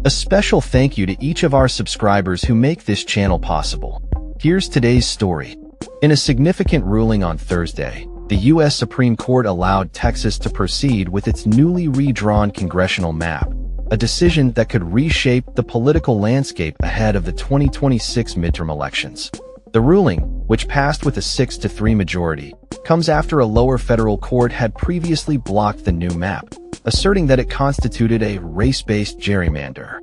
A special thank you to each of our subscribers who make this channel possible. Here's today's story. In a significant ruling on Thursday, the U.S. Supreme Court allowed Texas to proceed with its newly redrawn congressional map, a decision that could reshape the political landscape ahead of the 2026 midterm elections. The ruling, which passed with a 6-3 majority, comes after a lower federal court had previously blocked the new map, asserting that it constituted a race-based gerrymander.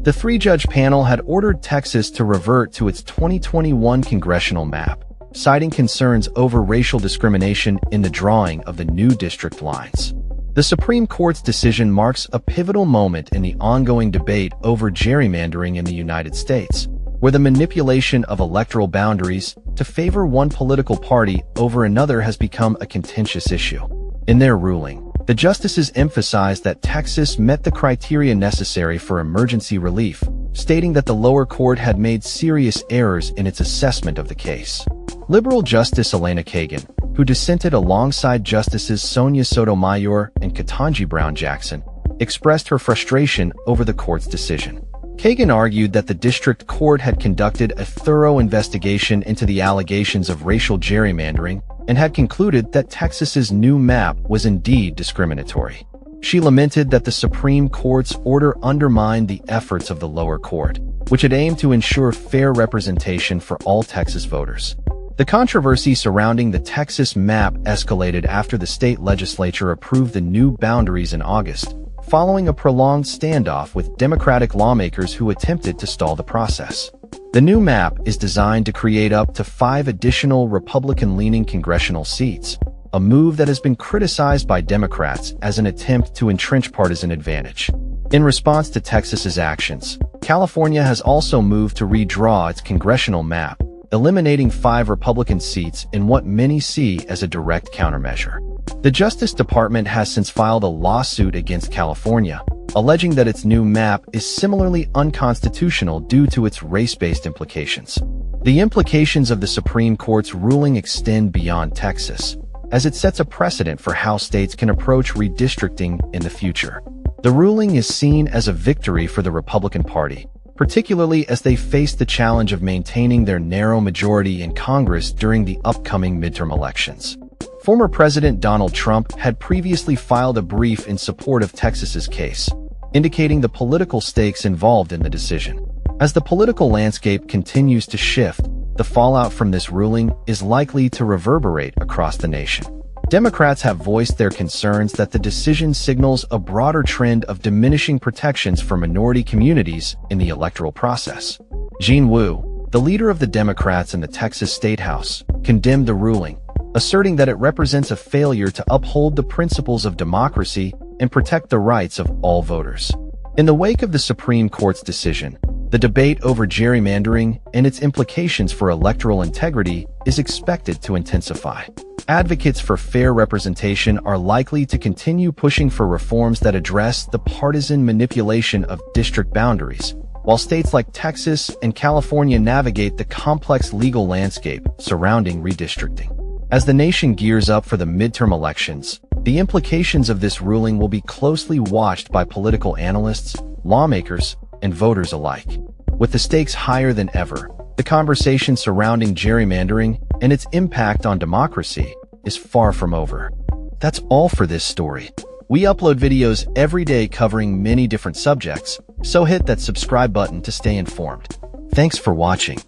The three-judge panel had ordered Texas to revert to its 2021 congressional map, citing concerns over racial discrimination in the drawing of the new district lines. The Supreme Court's decision marks a pivotal moment in the ongoing debate over gerrymandering in the United States, where the manipulation of electoral boundaries to favor one political party over another has become a contentious issue. In their ruling, the justices emphasized that Texas met the criteria necessary for emergency relief, stating that the lower court had made serious errors in its assessment of the case. Liberal Justice Elena Kagan, who dissented alongside Justices Sonia Sotomayor and Ketanji Brown Jackson, expressed her frustration over the court's decision. Kagan argued that the district court had conducted a thorough investigation into the allegations of racial gerrymandering and had concluded that Texas's new map was indeed discriminatory. She lamented that the Supreme Court's order undermined the efforts of the lower court, which had aimed to ensure fair representation for all Texas voters. The controversy surrounding the Texas map escalated after the state legislature approved the new boundaries in August, following a prolonged standoff with Democratic lawmakers who attempted to stall the process. The new map is designed to create up to 5 additional Republican-leaning congressional seats, a move that has been criticized by Democrats as an attempt to entrench partisan advantage. In response to Texas's actions, California has also moved to redraw its congressional map, eliminating 5 Republican seats in what many see as a direct countermeasure. The Justice Department has since filed a lawsuit against California, alleging that its new map is similarly unconstitutional due to its race-based implications. The implications of the Supreme Court's ruling extend beyond Texas, as it sets a precedent for how states can approach redistricting in the future. The ruling is seen as a victory for the Republican Party, particularly as they face the challenge of maintaining their narrow majority in Congress during the upcoming midterm elections. Former President Donald Trump had previously filed a brief in support of Texas's case, indicating the political stakes involved in the decision. As the political landscape continues to shift, the fallout from this ruling is likely to reverberate across the nation. Democrats have voiced their concerns that the decision signals a broader trend of diminishing protections for minority communities in the electoral process. Jean Wu, the leader of the Democrats in the Texas State House, condemned the ruling, asserting that it represents a failure to uphold the principles of democracy and protect the rights of all voters. In the wake of the Supreme Court's decision, the debate over gerrymandering and its implications for electoral integrity is expected to intensify. Advocates for fair representation are likely to continue pushing for reforms that address the partisan manipulation of district boundaries, while states like Texas and California navigate the complex legal landscape surrounding redistricting. As the nation gears up for the midterm elections, the implications of this ruling will be closely watched by political analysts, lawmakers, and voters alike. With the stakes higher than ever, the conversation surrounding gerrymandering and its impact on democracy is far from over. That's all for this story. We upload videos every day covering many different subjects, so hit that subscribe button to stay informed. Thanks for watching.